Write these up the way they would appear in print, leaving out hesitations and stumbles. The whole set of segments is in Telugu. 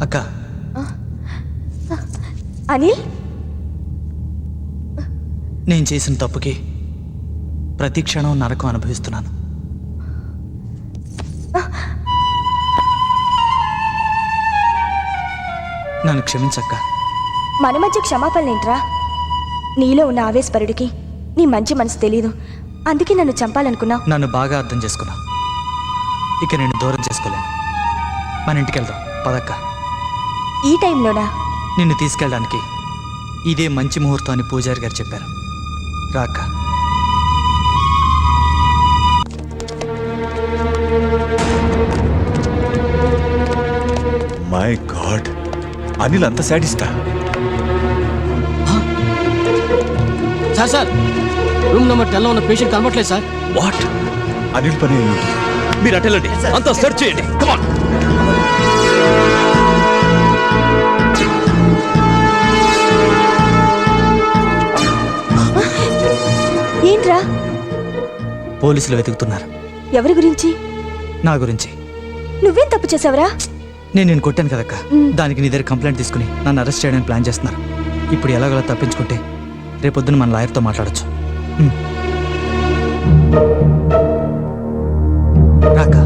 అక్క అనిల్, నేను చేసిన తప్పుకి ప్రతి క్షణం నరకం అనుభవిస్తున్నాను. నన్ను క్షమించక్క. మన మధ్య క్షమాపణలేంట్రా? నీలో ఉన్న ఆవేశపరుడికి నీ మంచి మనసు తెలీదు, అందుకే నన్ను చంపాలనుకున్నావు. నన్ను బాగా అర్థం చేసుకున్నా. ఇక నేను దూరం చేసుకోలేను. మన ఇంటికి వెళ్దాం పదక్క. ఈ టైంలోనా? నిన్ను తీసుకెళ్ళడానికి ఇదే మంచి ముహూర్తం అని పూజారి గారు చెప్పారు. రాక్క. మై గాడ్, అనిల్ అంత సాడిస్టా? సార్ సార్, రూమ్ నెంబర్ 10లో ఉన్న పేషెంట్ కనబట్లేదు సార్. వాట్? అనిల్ పని అయి ఉంటుంది. మీరు అటెళ్ళండి, అంతా సెర్చ్ చేయండి. కమాన్. ఏంట్రా? పోలీసులు వెతుకుతున్నారు. ఎవరి గురించి? నా గురించి. నువ్వేం తప్పు చేసావరా? నేను కొట్టాను కదక్క, దానికి నీ దగ్గర కంప్లైంట్ తీసుకుని నన్ను అరెస్ట్ చేయడానికి ప్లాన్ చేస్తున్నారు. ఇప్పుడు ఎలాగోలా తప్పించుకుంటే రేపొద్దున మన లాయర్తో మాట్లాడచ్చు. రాక.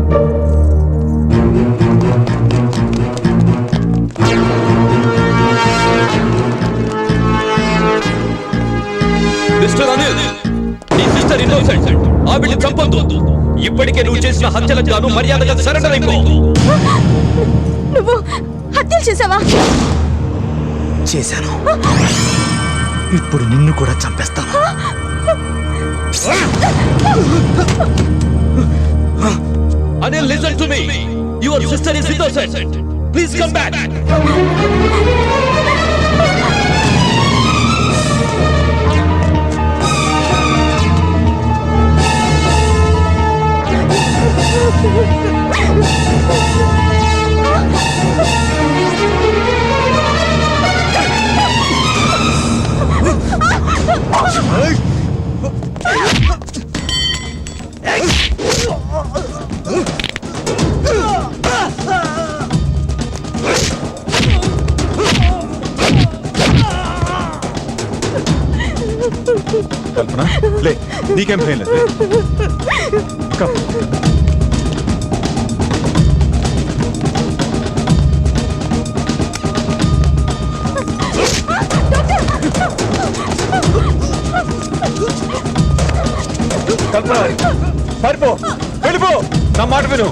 మిస్టర్ అనిల్, నీ సిస్టర్ ఇన్నోసెంట్. ఆవిడ్ని చంపొద్దు. ఇప్పటికే నువ్వు చేసిన హత్యలకు గాను మర్యాదగా సరెండర్ అయిపో. నువ్వు హత్యలు చేసావా? చేశాను. ఇప్పుడు నిన్ను కూడా చంపేస్తాను. Anil, listen to me. Your sister is innocent. Please come back. Kalpana, లే, నీకేం భయం లేదు. కమ్. కల్పన, పారిపో, వెళ్ళిపో, నా మాట విను.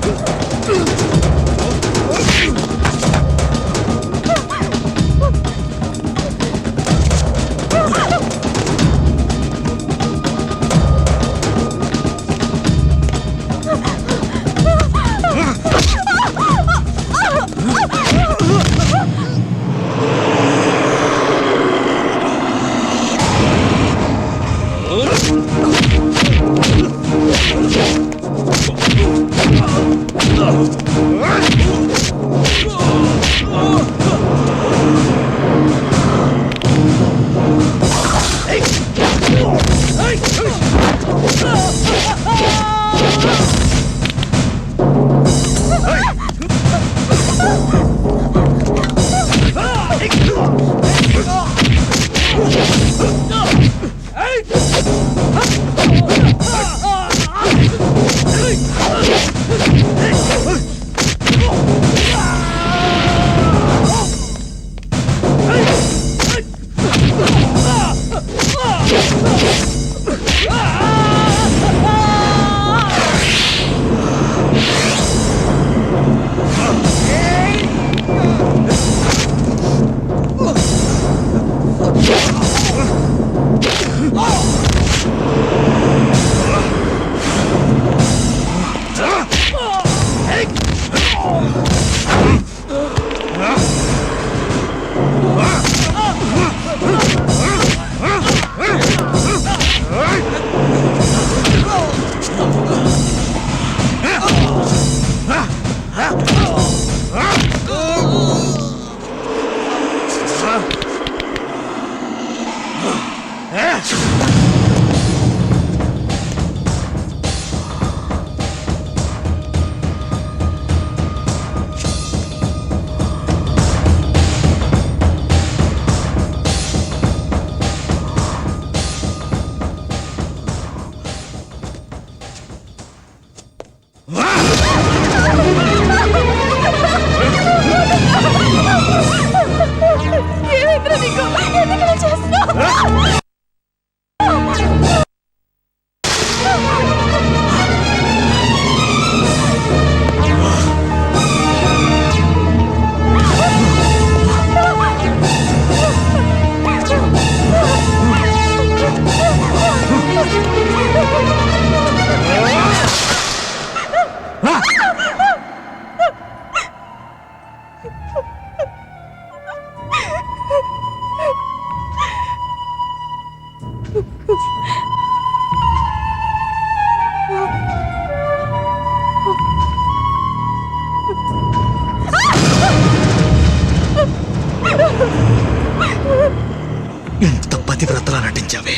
ఎంత పతివ్రతలా నటించావే.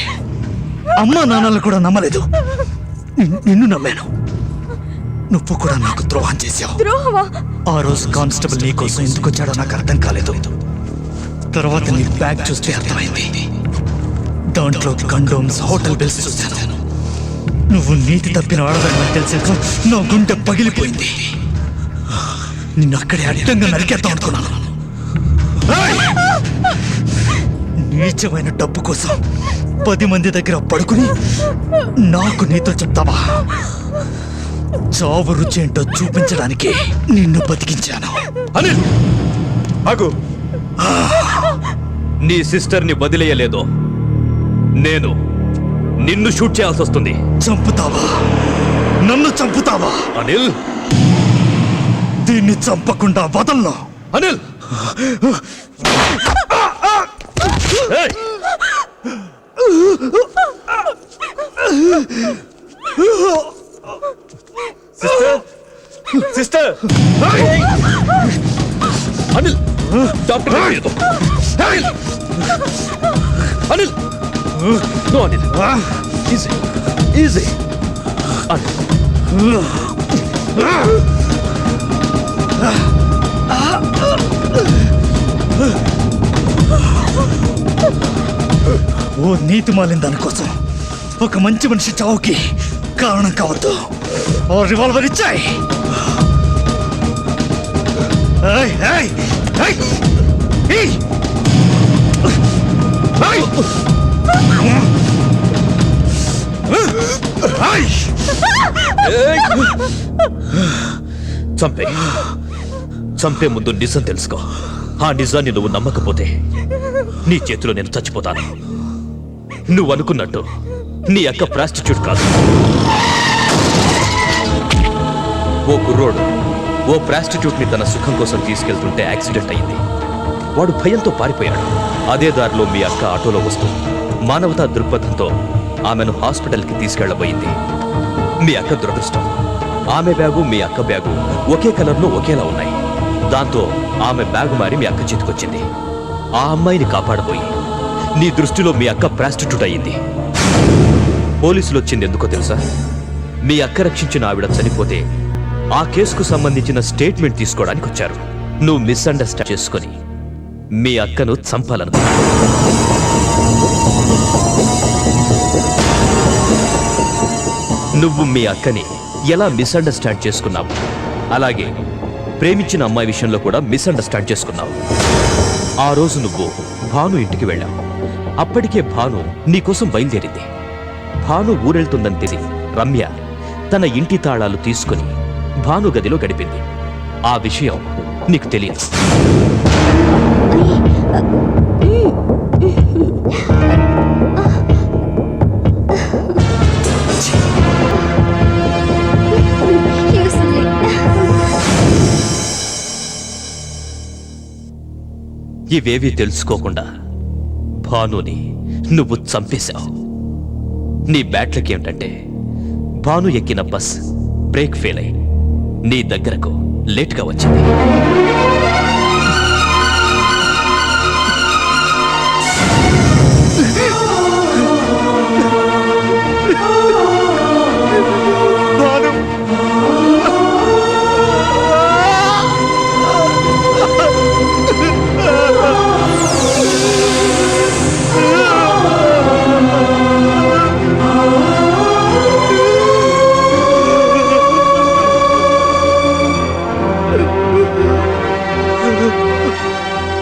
అమ్మా నాన్నలు కూడా నమ్మలేదు, నిన్ను నమ్మాను. నువ్వు కూడా నాకు ద్రోహం చేశావు. ద్రోహమా? ఆ రోజు కానిస్టేబుల్ నీ కోసం ఎందుకు వచ్చాడో నాకు అర్థం కాలేదు. తర్వాత నీ బ్యాగ్ చూస్తే అర్థమైంది. దాంట్లో కండోమ్స్, హోటల్ బిల్స్ చూశాను. నువ్వు నీతి తప్పిన వాడదని తెలిసాక నా గుండె పగిలిపోయింది. నిన్ను అక్కడే అడ్డంగా నరికేద్దాం అనుకున్నాను. నీచమైన డబ్బు కోసం 10 మంది దగ్గర పడుకుని నాకు నీతో చెప్తావా? చావు రుచి ఏంటో చూపించడానికి నిన్ను బతికించాను. అనిల్, ఆగు. నీ సిస్టర్ని వదిలేయలేదు. నేను నిన్ను షూట్ చేయాల్సి వస్తుంది. చంపుతావా? నన్ను చంపుతావా? అనిల్, దీన్ని చంపకుండా వదలను. అనిల్! ఏయ్! Sister, sister. అనిల్, డాక్టర్ లేదు. Anil! Anil! No Anil. Easy, easy. Anil, ఓ నీతి మాలిన దానికోసం ఒక మంచి మనిషి చావుకి కారణం కావద్దు. ఓ రివాల్వర్ ఇచ్చాయి. ఏయ్, ఏయ్, ఏయ్, ఏయ్! ఏయ్! ఏయ్! ఏయ్! చంపే ముందు నిజం తెలుసుకో. ఆ నిజాన్ని నువ్వు నమ్మకపోతే నీ చేతిలో నేను చచ్చిపోతాను. నువ్వు అనుకున్నట్టు నీ అక్క ప్రాస్టిట్యూట్ కాదు. ఓ కుర్రోడు ఓ ప్రాస్టిట్యూట్ ని తన సుఖం కోసం తీసుకెళ్తుంటే యాక్సిడెంట్ అయింది. వాడు భయంతో పారిపోయాడు. అదే దారిలో మీ అక్క ఆటోలో వస్తూ మానవతా దృక్పథంతో ఆమెను హాస్పిటల్కి తీసుకెళ్లబోయింది. మీ అక్క దురదృష్టం, ఆమె బ్యాగు మీ అక్క బ్యాగు ఒకే కలర్లో ఒకేలా ఉన్నాయి. దాంతో ఆమె బ్యాగు మారి మీ అక్క చేతికొచ్చింది. ఆ అమ్మాయిని కాపాడబోయి నీ దృష్టిలో మీ అక్క ప్రాస్టిట్యూట్ అయ్యింది. పోలీసులు వచ్చింది ఎందుకో తెలుసా? మీ అక్క రక్షించిన ఆవిడ చనిపోతే ఆ కేసుకు సంబంధించిన స్టేట్మెంట్ తీసుకోవడానికి వచ్చారు. నువ్వు మిస్అండర్స్టాండ్ చేసుకొని మీ అక్కను చంపాలనుకున్నావు. నువ్వు మీ అక్కని ఎలా మిస్అండర్స్టాండ్ చేసుకున్నావు, అలాగే ప్రేమించిన అమ్మాయి విషయంలో కూడా మిస్అండర్స్టాండ్ చేసుకున్నావు. ఆ రోజు నువ్వు భాను ఇంటికి వెళ్ళావు. అప్పటికే భాను నీకోసం బయలుదేరింది. భాను ఊరెళ్తుందని తెలిసి రమ్య తన ఇంటి తాళాలు తీసుకుని భాను గదిలో గడిపింది. ఆ విషయం నీకు తెలియదు. ఇవేవీ తెలుసుకోకుండా భానుని నువ్వు చంపేశావు. నీ బ్యాట్లకి ఏమిటంటే భాను ఎక్కిన బస్ బ్రేక్ ఫెయిల్ అయి నీ దగ్గరకు లేట్గా వచ్చింది.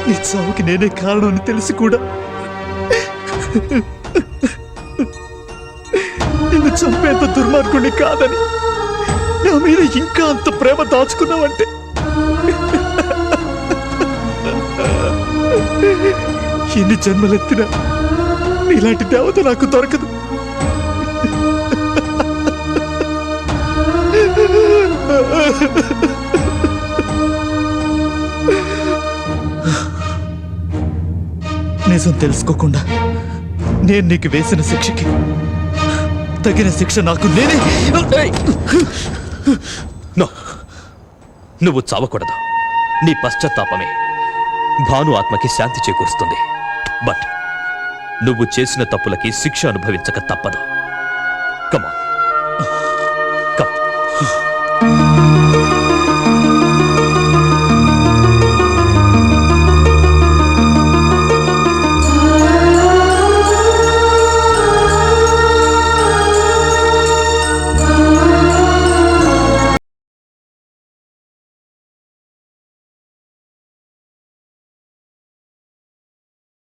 నీ చావుకి నేనే కారణం అని తెలిసి కూడా నిన్ను చంపేంత దుర్మార్గుడిని కాదని, నా మీద ఇంకా అంత ప్రేమ దాచుకున్నావంటే ఎన్ని జన్మలెత్తినా ఇలాంటి దేవత నాకు దొరకదు. నిజం తెలుసుకోకుండా నేను నీకు వేసిన శిక్షకి తగిన శిక్ష నాకు నేనే. నో, నువ్వు చావకూడదు. నీ పశ్చాత్తాపమే భాను ఆత్మకి శాంతి చేకూరుస్తుంది. బట్ నువ్వు చేసిన తప్పులకి శిక్ష అనుభవించక తప్పదు.